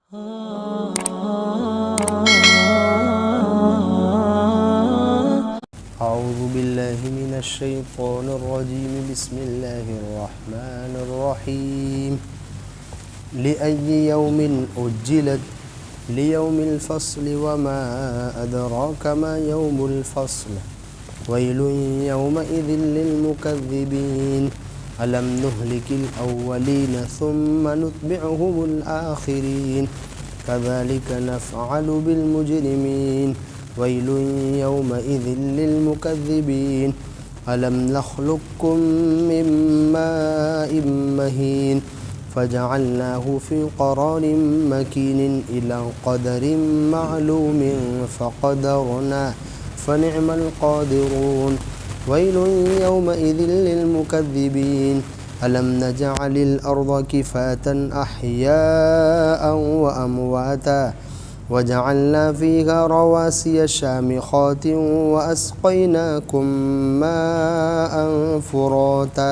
اعوذ باللہ من الشیطان الرجیم بسم اللہ الرحمن الرحیم لأی یوم اجلت لیوم الفصل وما ادراک ما یوم الفصل ویل یومئذ للمکذبین ألم نهلك الأولين ثم نتبعهم الآخرين كذلك نفعل بالمجرمين ويل يومئذ للمكذبين ألم نخلقكم من ماء مهين فجعلناه في قرار مكين إلى قدر معلوم فقدرنا فنعم القادرون ويل يومئذ للمكذبين ألم نجعل الأرض كفاة أحياء وأمواتا وجعلنا فيها رواسي شامخات وأسقيناكم ماء فراتا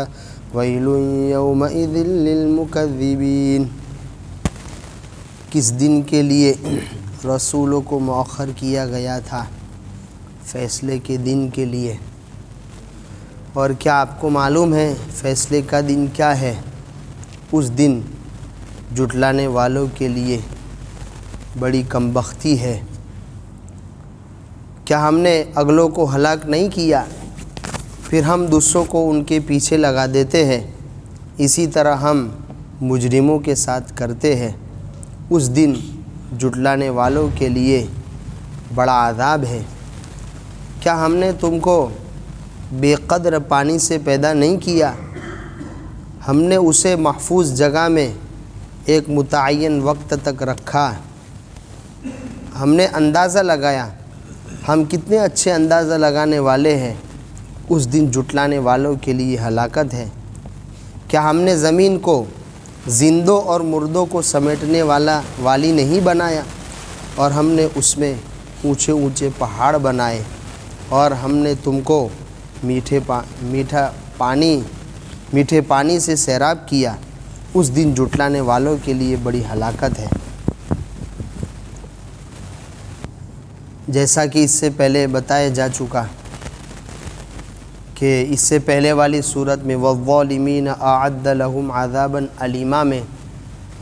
ويل يومئذ للمكذبين۔ کس دن کے لیے رسولوں کو مؤخر کیا گیا تھا؟ فیصلے کے دن کے لیے۔ اور کیا آپ کو معلوم ہے فیصلے کا دن کیا ہے؟ اس دن جھٹلانے والوں کے لیے بڑی کمبختی ہے۔ کیا ہم نے اگلوں کو ہلاک نہیں کیا پھر ہم دوسروں کو ان کے پیچھے لگا دیتے ہیں؟ اسی طرح ہم مجرموں کے ساتھ کرتے ہیں۔ اس دن جھٹلانے والوں کے لیے بڑا عذاب ہے۔ کیا ہم نے تم کو بے قدر پانی سے پیدا نہیں کیا؟ ہم نے اسے محفوظ جگہ میں ایک متعین وقت تک رکھا۔ ہم نے اندازہ لگایا، ہم کتنے اچھے اندازہ لگانے والے ہیں۔ اس دن جھٹلانے والوں کے لیے ہلاکت ہے۔ کیا ہم نے زمین کو زندوں اور مردوں کو سمیٹنے والی نہیں بنایا؟ اور ہم نے اس میں اونچے اونچے پہاڑ بنائے، اور ہم نے تم کو میٹھے پانی سے سیراب کیا۔ اس دن جھٹلانے والوں کے لیے بڑی ہلاکت ہے۔ جیسا کہ اس سے پہلے بتایا جا چکا کہ اس سے پہلے والی صورت میں والظالمین اعد لهم عذابا الیما میں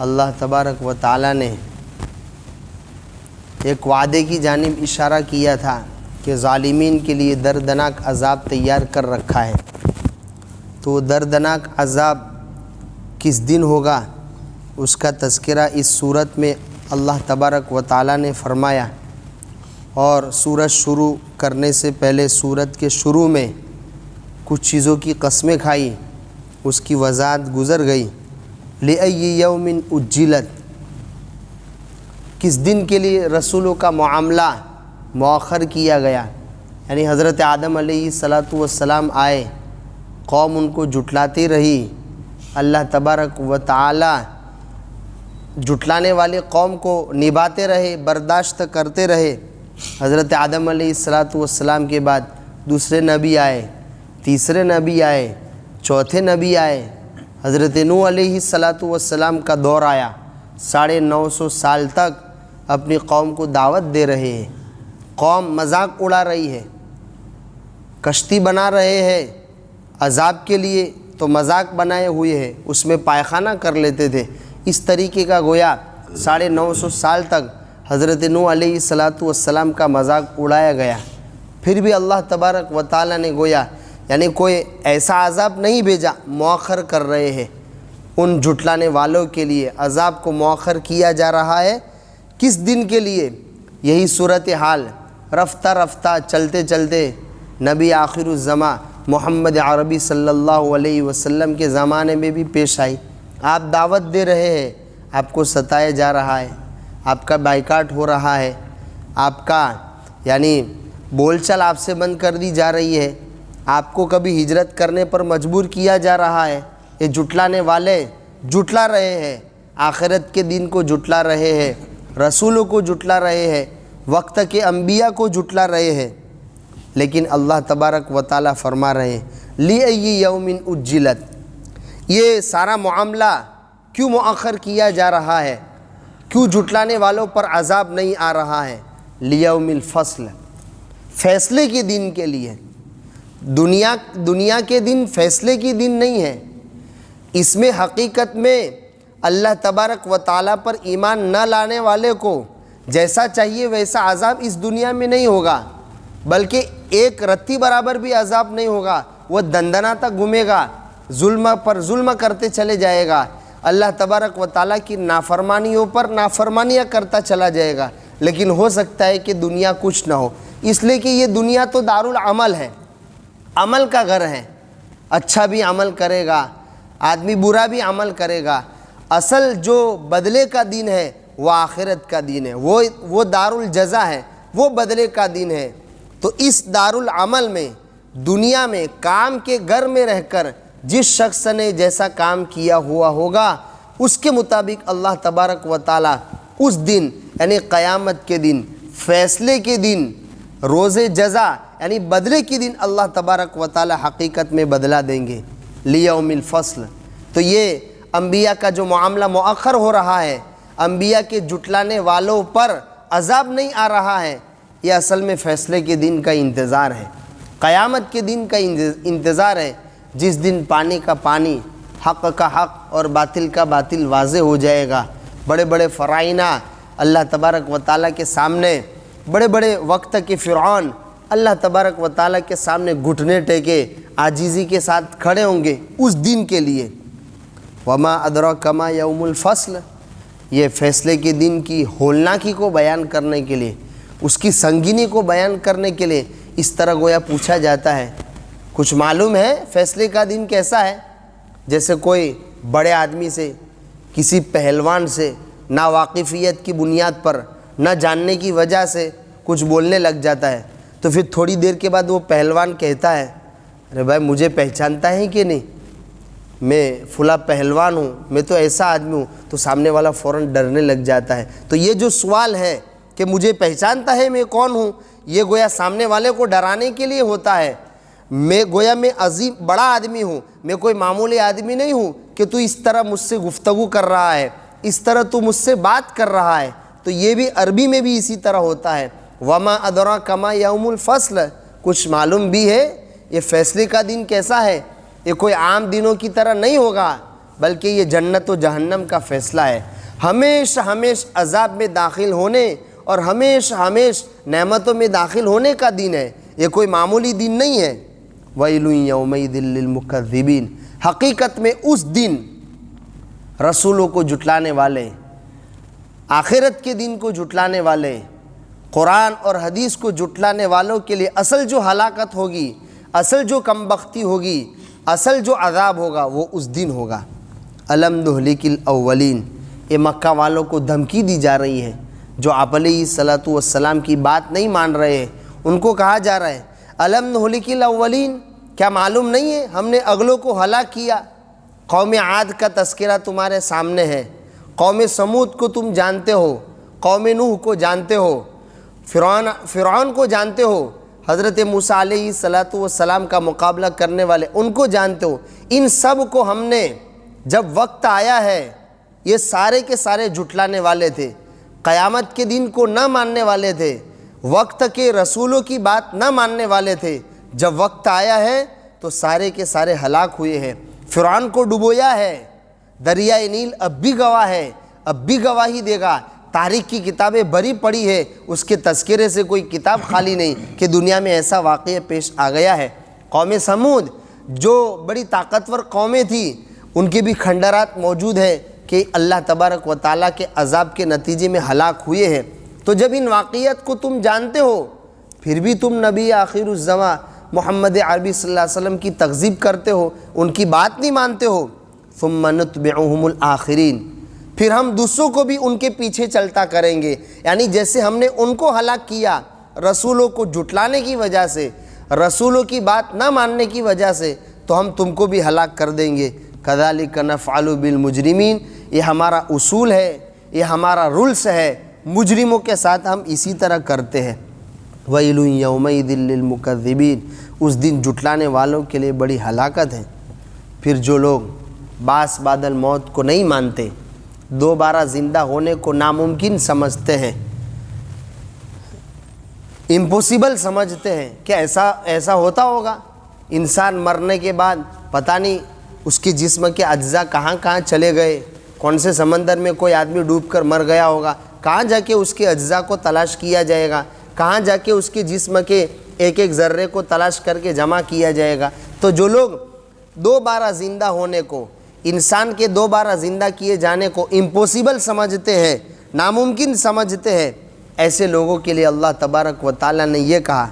اللہ تبارک و تعالی نے ایک وعدے کی جانب اشارہ کیا تھا کہ ظالمین کے لیے دردناک عذاب تیار کر رکھا ہے۔ تو دردناک عذاب کس دن ہوگا اس کا تذکرہ اس صورت میں اللہ تبارک و تعالی نے فرمایا، اور سورت شروع کرنے سے پہلے سورت کے شروع میں کچھ چیزوں کی قسمیں کھائی، اس کی وضاحت گزر گئی۔ لأی یوم اجلت، کس دن کے لیے رسولوں کا معاملہ مؤخر کیا گیا؟ یعنی حضرت آدم علیہ السلام آئے، قوم ان کو جھٹلاتی رہی، اللہ تبارک و تعالی جھٹلانے والے قوم کو نبھاتے رہے، برداشت کرتے رہے۔ حضرت آدم علیہ السلام کے بعد دوسرے نبی آئے، تیسرے نبی آئے، چوتھے نبی آئے، حضرت نوح علیہ السلام کا دور آیا۔ 950 سال تک اپنی قوم کو دعوت دے رہے ہیں، قوم مذاق اڑا رہی ہے، کشتی بنا رہے ہیں عذاب کے لیے، تو مذاق بنائے ہوئے ہیں، اس میں پائخانہ کر لیتے تھے۔ اس طریقے کا گویا 950 سال تک حضرت نوح علیہ السلام کا مذاق اڑایا گیا۔ پھر بھی اللہ تبارک و تعالی نے گویا یعنی کوئی ایسا عذاب نہیں بھیجا، مؤخر کر رہے ہیں۔ ان جھٹلانے والوں کے لیے عذاب کو مؤخر کیا جا رہا ہے۔ کس دن کے لیے؟ یہی صورتحال رفتہ رفتہ چلتے چلتے نبی آخر الزماں محمد عربی صلی اللہ علیہ وسلم کے زمانے میں بھی پیش آئی۔ آپ دعوت دے رہے ہیں، آپ کو ستایا جا رہا ہے، آپ کا بائیکاٹ ہو رہا ہے، آپ کا یعنی بول چال آپ سے بند کر دی جا رہی ہے، آپ کو کبھی ہجرت کرنے پر مجبور کیا جا رہا ہے۔ یہ جھٹلانے والے جھٹلا رہے ہیں، آخرت کے دن کو جھٹلا رہے ہیں، رسولوں کو جھٹلا رہے ہیں، وقت کے انبیاء کو جھٹلا رہے ہیں۔ لیکن اللہ تبارک و تعالی فرما رہے ہیں لِأَيِّ يَوْمٍ اُجِّلَتْ، یہ سارا معاملہ کیوں مؤخر کیا جا رہا ہے؟ کیوں جھٹلانے والوں پر عذاب نہیں آ رہا ہے؟ لیوم الفصل، فیصلے کے دن کے لیے۔ دنیا کے دن فیصلے کی دن نہیں ہے، اس میں حقیقت میں اللہ تبارک و تعالیٰ پر ایمان نہ لانے والے کو جیسا چاہیے ویسا عذاب اس دنیا میں نہیں ہوگا، بلکہ ایک رتی برابر بھی عذاب نہیں ہوگا۔ وہ دندنا تک گھومے گا، ظلم پر ظلم کرتے چلے جائے گا، اللہ تبارک و تعالیٰ کی نافرمانیوں پر نافرمانیاں کرتا چلا جائے گا، لیکن ہو سکتا ہے کہ دنیا کچھ نہ ہو، اس لیے کہ یہ دنیا تو دارالعمل ہے، عمل کا گھر ہے۔ اچھا بھی عمل کرے گا آدمی، برا بھی عمل کرے گا، اصل جو بدلے کا دن ہے وہ آخرت کا دن ہے، وہ دارالجزا ہے، وہ بدلے کا دن ہے۔ تو اس دارالعمل میں، دنیا میں کام کے گھر میں رہ کر جس شخص نے جیسا کام کیا ہوا ہوگا اس کے مطابق اللہ تبارک و تعالیٰ اس دن یعنی قیامت کے دن، فیصلے کے دن، روز جزا یعنی بدلے کے دن اللہ تبارک و تعالیٰ حقیقت میں بدلہ دیں گے۔ لیوم الفصل، تو یہ انبیاء کا جو معاملہ مؤخر ہو رہا ہے، انبیاء کے جھٹلانے والوں پر عذاب نہیں آ رہا ہے، یہ اصل میں فیصلے کے دن کا انتظار ہے، قیامت کے دن کا انتظار ہے، جس دن پانی کا پانی، حق کا حق اور باطل کا باطل واضح ہو جائے گا۔ بڑے بڑے فرعونہ اللہ تبارک و تعالیٰ کے سامنے، بڑے بڑے وقت کے فرعون اللہ تبارک و تعالیٰ کے سامنے گھٹنے ٹیکے عاجزی کے ساتھ کھڑے ہوں گے اس دن کے لیے۔ وما ادراک ما یوم الفصل، یہ فیصلے کے دن کی ہولناکی کو بیان کرنے کے لیے، اس کی سنگینی کو بیان کرنے کے لیے اس طرح گویا پوچھا جاتا ہے۔ کچھ معلوم ہے فیصلے کا دن کیسا ہے؟ جیسے کوئی بڑے آدمی سے، کسی پہلوان سے ناواقفیت کی بنیاد پر، نہ جاننے کی وجہ سے کچھ بولنے لگ جاتا ہے، تو پھر تھوڑی دیر کے بعد وہ پہلوان کہتا ہے، ارے بھائی مجھے پہچانتا ہے کہ نہیں، میں فلاں پہلوان ہوں، میں تو ایسا آدمی ہوں، تو سامنے والا فوراً ڈرنے لگ جاتا ہے۔ تو یہ جو سوال ہے کہ مجھے پہچانتا ہے میں کون ہوں، یہ گویا سامنے والے کو ڈرانے کے لیے ہوتا ہے۔ میں عظیم بڑا آدمی ہوں، میں کوئی معمولی آدمی نہیں ہوں کہ تو اس طرح مجھ سے گفتگو کر رہا ہے، اس طرح تو مجھ سے بات کر رہا ہے۔ تو یہ بھی عربی میں بھی اسی طرح ہوتا ہے۔ وما ادراک ما یوم الفصل، کچھ معلوم بھی ہے یہ فیصلے کا دن کیسا ہے؟ یہ کوئی عام دنوں کی طرح نہیں ہوگا، بلکہ یہ جنت و جہنم کا فیصلہ ہے، ہمیشہ عذاب میں داخل ہونے اور ہمیشہ نعمتوں میں داخل ہونے کا دن ہے، یہ کوئی معمولی دن نہیں ہے۔ ویل یومئذ للمکذبین، حقیقت میں اس دن رسولوں کو جھٹلانے والے، آخرت کے دن کو جھٹلانے والے، قرآن اور حدیث کو جھٹلانے والوں کے لیے اصل جو ہلاکت ہوگی، اصل جو کمبختی ہوگی، اصل جو عذاب ہوگا وہ اس دن ہوگا۔ الم نہلک الاولین، یہ مکہ والوں کو دھمکی دی جا رہی ہے، جو آپ علیہ الصلوۃ والسلام کی بات نہیں مان رہے ہیں، ان کو کہا جا رہا ہے الم نہلک الاولین، کیا معلوم نہیں ہے ہم نے اگلوں کو ہلاک کیا؟ قوم عاد کا تذکرہ تمہارے سامنے ہے، قوم سمود کو تم جانتے ہو، قوم نوح کو جانتے ہو، فرعون کو جانتے ہو، حضرت موسیٰ علیہ السلام کا مقابلہ کرنے والے ان کو جانتے ہو۔ ان سب کو ہم نے جب وقت آیا ہے، یہ سارے کے سارے جھٹلانے والے تھے، قیامت کے دن کو نہ ماننے والے تھے، وقت کے رسولوں کی بات نہ ماننے والے تھے۔ جب وقت آیا ہے تو سارے کے سارے ہلاک ہوئے ہیں۔ فرعون کو ڈبویا ہے، دریائے نیل اب بھی گواہ ہے، اب بھی گواہی دے گا۔ تاریخ کی کتابیں بھری پڑی ہے، اس کے تذکرے سے کوئی کتاب خالی نہیں کہ دنیا میں ایسا واقعہ پیش آ گیا ہے۔ قوم سمود جو بڑی طاقتور قومیں تھیں، ان کے بھی کھنڈرات موجود ہیں کہ اللہ تبارک و تعالیٰ کے عذاب کے نتیجے میں ہلاک ہوئے ہیں۔ تو جب ان واقعات کو تم جانتے ہو، پھر بھی تم نبی آخر الزماں محمد عربی صلی اللہ علیہ وسلم کی تکذیب کرتے ہو، ان کی بات نہیں مانتے ہو۔ ثم نتبعهم الآخرین، پھر ہم دوسروں کو بھی ان کے پیچھے چلتا کریں گے، یعنی جیسے ہم نے ان کو ہلاک کیا رسولوں کو جھٹلانے کی وجہ سے، رسولوں کی بات نہ ماننے کی وجہ سے، تو ہم تم کو بھی ہلاک کر دیں گے۔ کذالک نفعل بالمجرمین، یہ ہمارا اصول ہے، یہ ہمارا رولس ہے، مجرموں کے ساتھ ہم اسی طرح کرتے ہیں۔ ویل یومئذ للمکذبین، اس دن جھٹلانے والوں کے لیے بڑی ہلاکت ہے۔ پھر جو لوگ باس بادل موت کو نہیں مانتے، دوبارہ زندہ ہونے کو ناممکن سمجھتے ہیں، امپوسیبل سمجھتے ہیں کہ ایسا ہوتا ہوگا، انسان مرنے کے بعد پتہ نہیں اس کے جسم کے اجزاء کہاں کہاں چلے گئے، کون سے سمندر میں کوئی آدمی ڈوب کر مر گیا ہوگا، کہاں جا کے اس کے اجزاء کو تلاش کیا جائے گا، کہاں جا کے اس کے جسم کے ایک ایک ذرے کو تلاش کر کے جمع کیا جائے گا۔ تو جو لوگ دوبارہ زندہ ہونے کو، انسان کے دوبارہ زندہ کیے جانے کو امپوسیبل سمجھتے ہیں، ناممکن سمجھتے ہیں، ایسے لوگوں کے لیے اللہ تبارک و تعالیٰ نے یہ کہا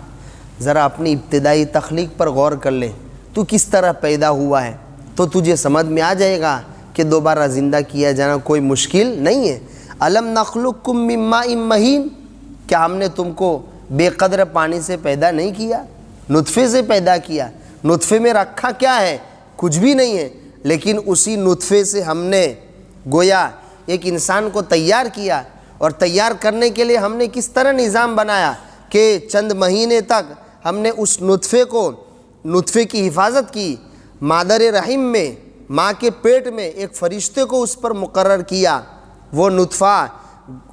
ذرا اپنی ابتدائی تخلیق پر غور کر لے، تو کس طرح پیدا ہوا ہے، تو تجھے سمجھ میں آ جائے گا کہ دوبارہ زندہ کیا جانا کوئی مشکل نہیں ہے۔ الم نخلقکم من ماء مہین، کیا ہم نے تم کو بے قدر پانی سے پیدا نہیں کیا، نطفے سے پیدا کیا۔ نطفے میں رکھا کیا ہے؟ کچھ بھی نہیں ہے، لیکن اسی نطفے سے ہم نے گویا ایک انسان کو تیار کیا، اور تیار کرنے کے لیے ہم نے کس طرح نظام بنایا کہ چند مہینے تک ہم نے اس نطفے کی حفاظت کی، مادر رحم میں، ماں کے پیٹ میں ایک فرشتے کو اس پر مقرر کیا، وہ نطفہ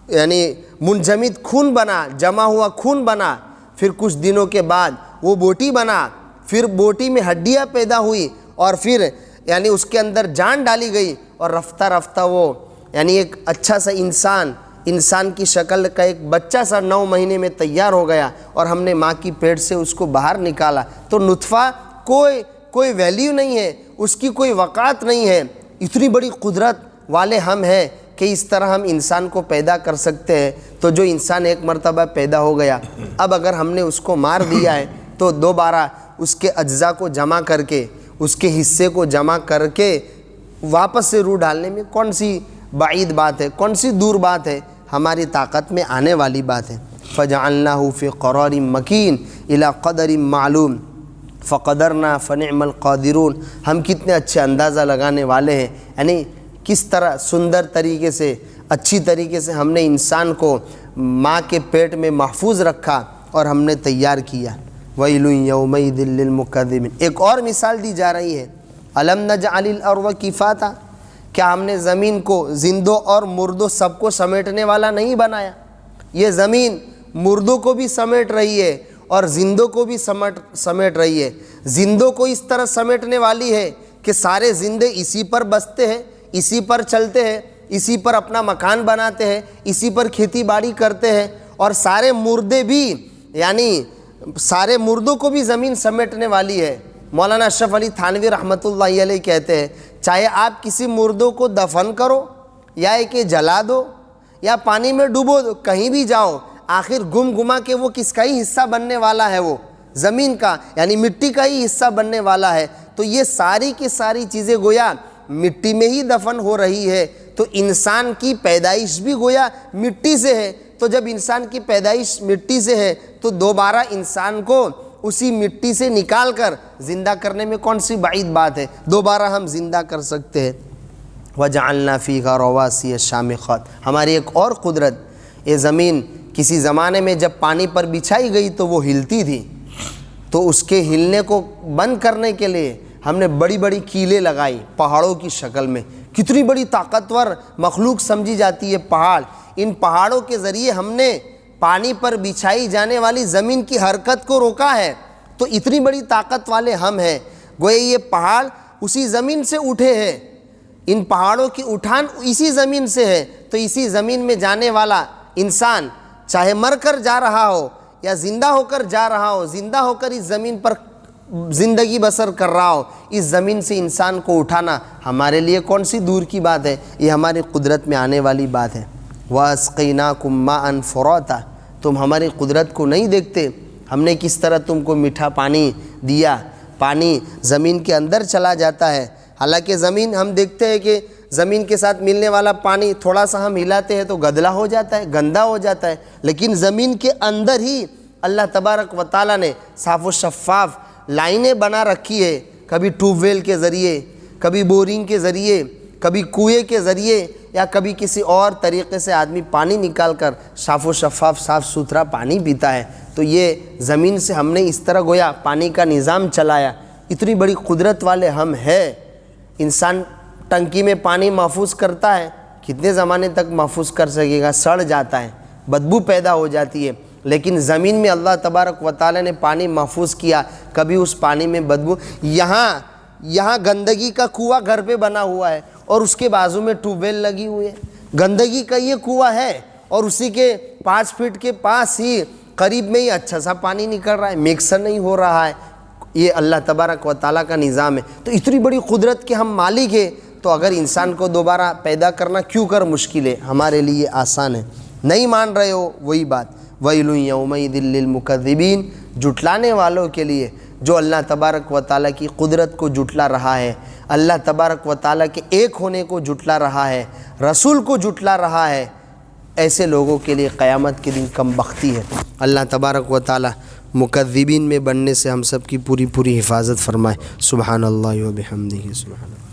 یعنی منجمد خون بنا، جمع ہوا خون بنا، پھر کچھ دنوں کے بعد وہ بوٹی بنا، پھر بوٹی میں ہڈیاں پیدا ہوئی، اور پھر یعنی اس کے اندر جان ڈالی گئی، اور رفتہ رفتہ وہ یعنی ایک اچھا سا انسان کی شکل کا ایک بچہ سا 9 مہینے میں تیار ہو گیا، اور ہم نے ماں کی پیٹ سے اس کو باہر نکالا۔ تو نطفہ کوئی ویلیو نہیں ہے، اس کی کوئی وقعت نہیں ہے، اتنی بڑی قدرت والے ہم ہیں کہ اس طرح ہم انسان کو پیدا کر سکتے ہیں۔ تو جو انسان ایک مرتبہ پیدا ہو گیا، اب اگر ہم نے اس کو مار دیا ہے تو دوبارہ اس کے اجزاء کو جمع کر کے، اس کے حصے کو جمع کر کے واپس سے روح ڈالنے میں کون سی بعید بات ہے، کون سی دور بات ہے، ہماری طاقت میں آنے والی بات ہے۔ فَجَعَلْنَاهُ فِي قَرَارٍ مَكِينٍ إِلَى قَدَرٍ مَعْلُومٍ فَقَدَرْنَا فَنِعْمَ الْقَادِرُونَ۔ ہم کتنے اچھے اندازہ لگانے والے ہیں، یعنی کس طرح سندر طریقے سے، اچھی طریقے سے ہم نے انسان کو ماں کے پیٹ میں محفوظ رکھا اور ہم نے تیار کیا۔ وَيْلٌ يَوْمَئِذٍ لِّلْمُكَذِّبِينَ۔ ایک اور مثال دی جا رہی ہے، أَلَمْ نَجْعَلِ الْأَرْضَ كِفَاتًا، کیا ہم نے زمین کو زندوں اور مردوں سب کو سمیٹنے والا نہیں بنایا؟ یہ زمین مردوں کو بھی سمیٹ رہی ہے اور زندوں کو بھی سمیٹ رہی ہے۔ زندوں کو اس طرح سمیٹنے والی ہے کہ سارے زندے اسی پر بستے ہیں، اسی پر چلتے ہیں، اسی پر اپنا مکان بناتے ہیں، اسی پر کھیتی باڑی کرتے ہیں، اور سارے مردے بھی یعنی سارے مردوں کو بھی زمین سمیٹنے والی ہے۔ مولانا اشرف علی تھانوی رحمۃ اللہ علیہ کہتے ہیں چاہے آپ کسی مردوں کو دفن کرو یا کہ جلا دو یا پانی میں ڈوبو دو، کہیں بھی جاؤ، آخر گم گما کے وہ کس کا ہی حصہ بننے والا ہے، وہ زمین کا یعنی مٹی کا ہی حصہ بننے والا ہے۔ تو یہ ساری کی ساری چیزیں گویا مٹی میں ہی دفن ہو رہی ہے۔ تو انسان کی پیدائش بھی گویا مٹی سے ہے، تو جب انسان کی پیدائش مٹی سے ہے تو دوبارہ انسان کو اسی مٹی سے نکال کر زندہ کرنے میں کون سی بعید بات ہے، دوبارہ ہم زندہ کر سکتے ہیں۔ وَجَعَلْنَا فِيهَا رَوَاسِيَ شَامِخَاتٍ۔ ہماری ایک اور قدرت، یہ زمین کسی زمانے میں جب پانی پر بچھائی گئی تو وہ ہلتی تھی، تو اس کے ہلنے کو بند کرنے کے لیے ہم نے بڑی بڑی کیلیں لگائی پہاڑوں کی شکل میں۔ کتنی بڑی طاقتور مخلوق سمجھی جاتی ہے پہاڑ۔ ان پہاڑوں کے ذریعے ہم نے پانی پر بچھائی جانے والی زمین کی حرکت کو روکا ہے۔ تو اتنی بڑی طاقت والے ہم ہیں، گویا یہ پہاڑ اسی زمین سے اٹھے ہیں، ان پہاڑوں کی اٹھان اسی زمین سے ہے۔ تو اسی زمین میں جانے والا انسان چاہے مر کر جا رہا ہو یا زندہ ہو کر جا رہا ہو، زندہ ہو کر اس زمین پر زندگی بسر کر رہا ہو، اس زمین سے انسان کو اٹھانا ہمارے لیے کون سی دور کی بات ہے، یہ ہماری قدرت میں آنے والی بات ہے۔ وَأَسْقَيْنَاكُمْ مَاءً فُرَاتًا۔ تم ہماری قدرت کو نہیں دیکھتے، ہم نے کس طرح تم کو میٹھا پانی دیا، پانی زمین کے اندر چلا جاتا ہے۔ حالانکہ زمین ہم دیکھتے ہیں کہ زمین کے ساتھ ملنے والا پانی تھوڑا سا ہم ہلاتے ہیں تو گدلا ہو جاتا ہے، گندا ہو جاتا ہے، لیکن زمین کے اندر ہی اللہ تبارک و تعالیٰ نے صاف و شفاف لائنیں بنا رکھی ہے، کبھی ٹیوب ویل کے ذریعے، کبھی بورنگ کے ذریعے، کبھی کنویں کے ذریعے، یا کبھی کسی اور طریقے سے آدمی پانی نکال کر صاف و شفاف صاف ستھرا پانی پیتا ہے۔ تو یہ زمین سے ہم نے اس طرح گویا پانی کا نظام چلایا۔ اتنی بڑی قدرت والے ہم ہیں۔ انسان ٹنکی میں پانی محفوظ کرتا ہے، کتنے زمانے تک محفوظ کر سکے گا؟ سڑ جاتا ہے، بدبو پیدا ہو جاتی ہے۔ لیکن زمین میں اللہ تبارک و تعالی نے پانی محفوظ کیا، کبھی اس پانی میں بدبو، یہاں گندگی کا کنواں گھر پہ بنا ہوا ہے اور اس کے بازو میں ٹیوب ویل لگی ہوئی ہے، گندگی کا یہ کنواں ہے اور اسی کے 5 فٹ کے پاس ہی قریب میں ہی اچھا سا پانی نکل رہا ہے، مکسر نہیں ہو رہا ہے۔ یہ اللہ تبارک و تعالیٰ کا نظام ہے۔ تو اتنی بڑی قدرت کے ہم مالک ہیں، تو اگر انسان کو دوبارہ پیدا کرنا کیوں کر مشکل ہے؟ ہمارے لیے آسان ہے۔ نہیں مان رہے ہو، وہی بات، وَيْلٌ يَوْمَئِذٍ لِّلْمُكَذِّبِينَ، جھٹلانے والوں کے لیے جو اللہ تبارک و تعالیٰ کی قدرت کو جھٹلا رہا ہے، اللہ تبارک و تعالیٰ کے ایک ہونے کو جھٹلا رہا ہے، رسول کو جھٹلا رہا ہے، ایسے لوگوں کے لیے قیامت کے دن کم بختی ہے۔ اللہ تبارک و تعالیٰ مکذبین میں بننے سے ہم سب کی پوری حفاظت فرمائے۔ سبحان اللہ و بحمدہ، سبحان اللہ۔